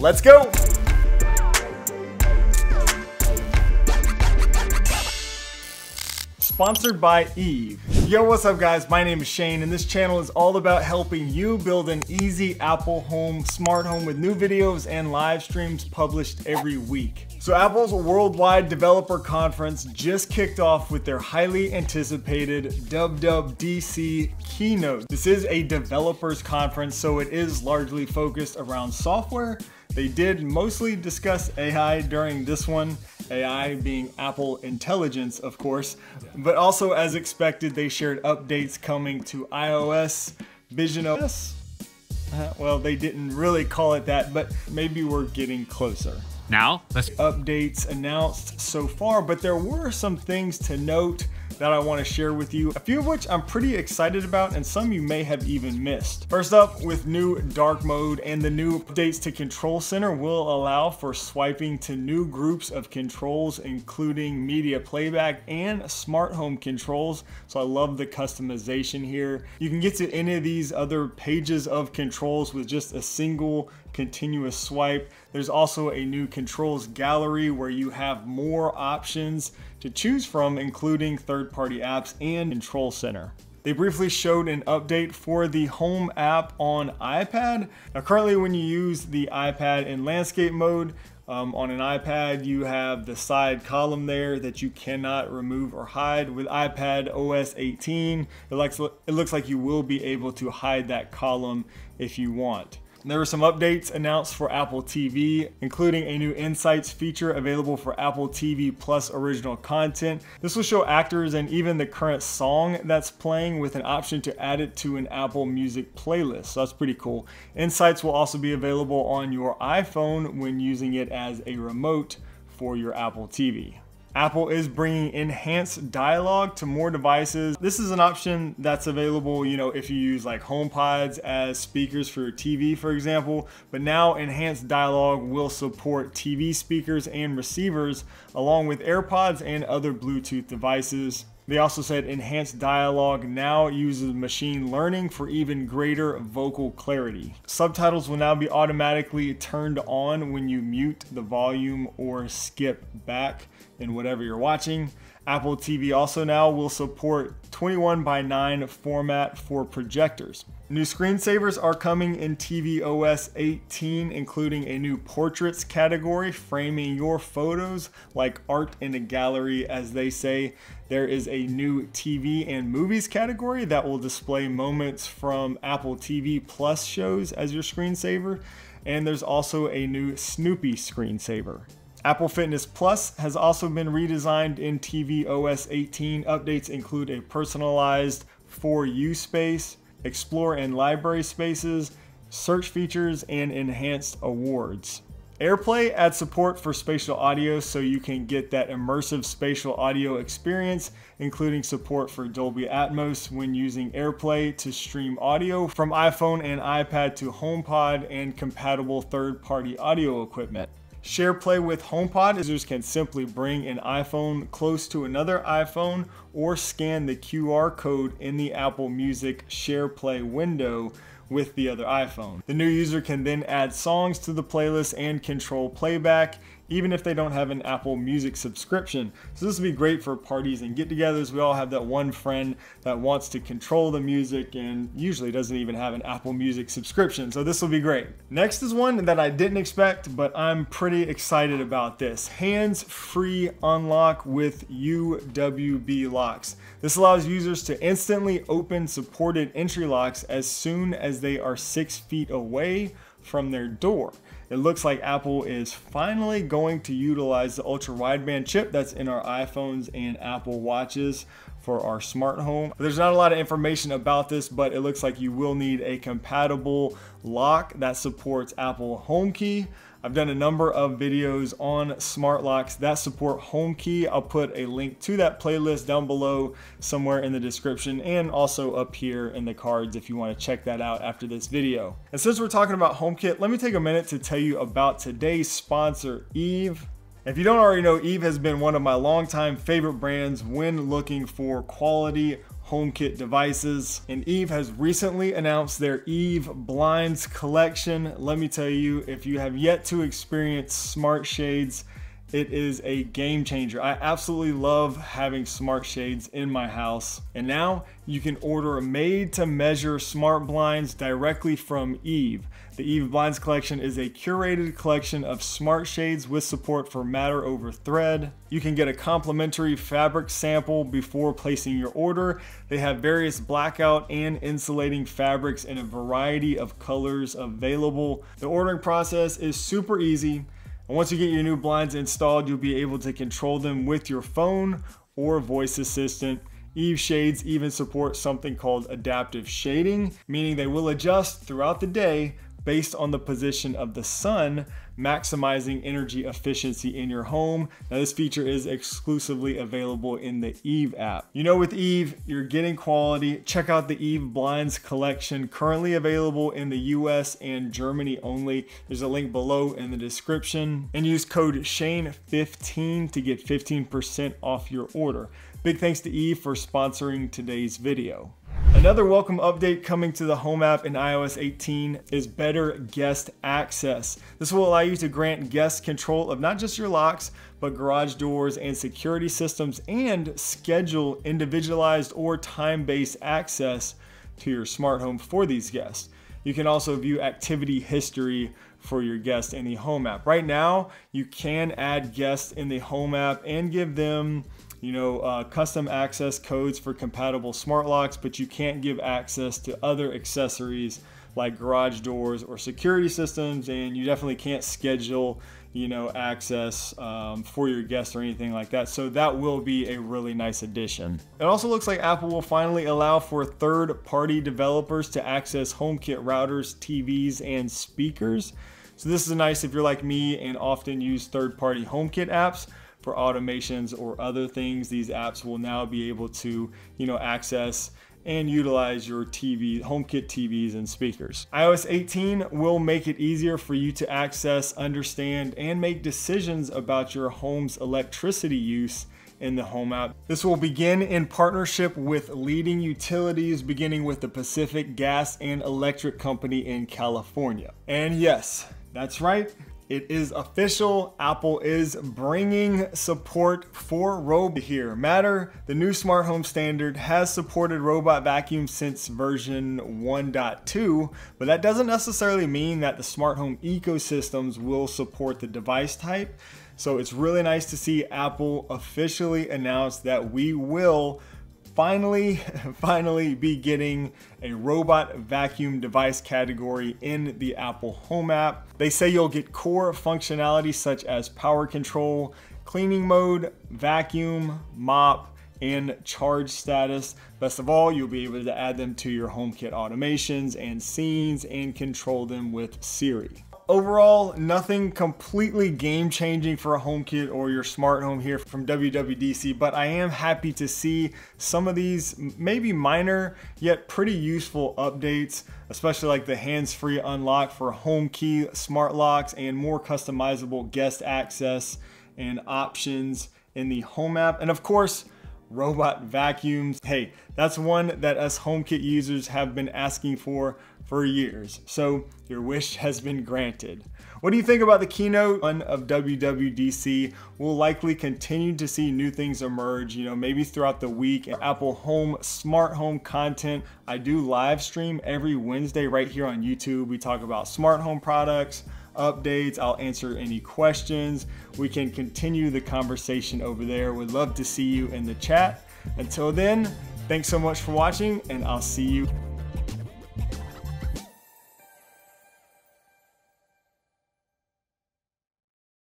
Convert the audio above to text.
Let's go. Sponsored by Eve. Yo, what's up guys? My name is Shane and this channel is all about helping you build an easy Apple home, smart home with new videos and live streams published every week. So Apple's Worldwide Developer Conference just kicked off with their highly anticipated WWDC keynote. This is a developers conference, so it is largely focused around software. They did mostly discuss AI during this one, AI being Apple Intelligence, of course, but also as expected, they shared updates coming to iOS, visionOS. Well, they didn't really call it that, but maybe we're getting closer. Now, let's updates announced so far, but there were some things to note that I want to share with you, a few of which I'm pretty excited about and some you may have even missed. First up, with new dark mode and the new updates to Control Center will allow for swiping to new groups of controls, including media playback and smart home controls. So I love the customization here. You can get to any of these other pages of controls with just a single continuous swipe. There's also a new controls gallery where you have more options to choose from, including third-party apps and Control Center. They briefly showed an update for the Home app on iPad. Now currently when you use the iPad in landscape mode, on an iPad, you have the side column there that you cannot remove or hide. With iPad OS 18, it looks like you will be able to hide that column if you want. There were some updates announced for Apple TV, including a new Insights feature available for Apple TV Plus original content. This will show actors and even the current song that's playing with an option to add it to an Apple Music playlist. So that's pretty cool. Insights will also be available on your iPhone when using it as a remote for your Apple TV. Apple is bringing enhanced dialogue to more devices. This is an option that's available, if you use like HomePods as speakers for your TV, for example. But now enhanced dialogue will support TV speakers and receivers, along with AirPods and other Bluetooth devices. They also said enhanced dialogue now uses machine learning for even greater vocal clarity. Subtitles will now be automatically turned on when you mute the volume or skip back in whatever you're watching. Apple TV also now will support 21:9 format for projectors. New screensavers are coming in tvOS 18, including a new portraits category, framing your photos like art in a gallery, as they say. There is a new TV and movies category that will display moments from Apple TV Plus shows as your screensaver. And there's also a new Snoopy screensaver. Apple Fitness Plus has also been redesigned in tvOS 18. Updates include a personalized For You space, Explore and Library spaces, search features, and enhanced awards. AirPlay adds support for spatial audio so you can get that immersive spatial audio experience, including support for Dolby Atmos when using AirPlay to stream audio from iPhone and iPad to HomePod and compatible third-party audio equipment. SharePlay with HomePod, users can simply bring an iPhone close to another iPhone or scan the QR code in the Apple Music SharePlay window with the other iPhone. The new user can then add songs to the playlist and control playback, even if they don't have an Apple Music subscription. So this will be great for parties and get-togethers. We all have that one friend that wants to control the music and usually doesn't even have an Apple Music subscription. So this will be great. Next is one that I didn't expect, but I'm pretty excited about this. Hands-free unlock with UWB locks. This allows users to instantly open supported entry locks as soon as they are 6 feet away from their door. It looks like Apple is finally going to utilize the ultra wideband chip that's in our iPhones and Apple Watches for our smart home. There's not a lot of information about this, but it looks like you will need a compatible lock that supports Apple HomeKey. I've done a number of videos on smart locks that support HomeKey. I'll put a link to that playlist down below somewhere in the description and also up here in the cards if you want to check that out after this video. And since we're talking about HomeKit, let me take a minute to tell you about today's sponsor, Eve. If you don't already know, Eve has been one of my longtime favorite brands when looking for quality HomeKit devices. And Eve has recently announced their Eve Blinds collection. Let me tell you, if you have yet to experience smart shades, it is a game changer. I absolutely love having smart shades in my house. And now you can order made-to-measure smart blinds directly from Eve. The Eve Blinds collection is a curated collection of smart shades with support for matter over thread. You can get a complimentary fabric sample before placing your order. They have various blackout and insulating fabrics in a variety of colors available. The ordering process is super easy. And once you get your new blinds installed, you'll be able to control them with your phone or voice assistant. Eve shades even support something called adaptive shading, meaning they will adjust throughout the day based on the position of the sun, maximizing energy efficiency in your home. Now, this feature is exclusively available in the Eve app. You know, with Eve, you're getting quality. Check out the Eve Blinds collection, currently available in the US and Germany only. There's a link below in the description. And use code Shane15 to get 15% off your order. Big thanks to Eve for sponsoring today's video. Another welcome update coming to the Home app in iOS 18 is better guest access. This will allow you to grant guest control of not just your locks, but garage doors and security systems, and schedule individualized or time-based access to your smart home for these guests. You can also view activity history for your guests in the Home app. Right now, you can add guests in the Home app and give them custom access codes for compatible smart locks, but you can't give access to other accessories like garage doors or security systems, and you definitely can't schedule access for your guests or anything like that. So that will be a really nice addition. It also looks like Apple will finally allow for third-party developers to access HomeKit routers, TVs, and speakers. So this is nice if you're like me and often use third-party HomeKit apps for automations or other things. These apps will now be able to, access and utilize your HomeKit TVs and speakers. iOS 18 will make it easier for you to access, understand, and make decisions about your home's electricity use in the Home app. This will begin in partnership with leading utilities, beginning with the Pacific Gas and Electric Company in California. And yes, that's right. It is official. Apple is bringing support for Robot here. Matter, the new smart home standard, has supported robot vacuums since version 1.2, but that doesn't necessarily mean that the smart home ecosystems will support the device type. So it's really nice to see Apple officially announce that we will finally be getting a robot vacuum device category in the Apple Home app. They say you'll get core functionality such as power control, cleaning mode, vacuum, mop, and charge status. Best of all, you'll be able to add them to your HomeKit automations and scenes and control them with Siri. Overall, nothing completely game-changing for a HomeKit or your smart home here from WWDC, but I am happy to see some of these maybe minor yet pretty useful updates, especially like the hands-free unlock for HomeKey smart locks and more customizable guest access and options in the Home app. And of course, robot vacuums. Hey, that's one that us HomeKit users have been asking for years. So your wish has been granted. What do you think about the keynote of WWDC? We'll likely continue to see new things emerge, maybe throughout the week. Apple Home smart home content. I do live stream every Wednesday right here on YouTube. We talk about smart home products, updates. I'll answer any questions. We can continue the conversation over there. Would love to see you in the chat. Until then, thanks so much for watching, and I'll see you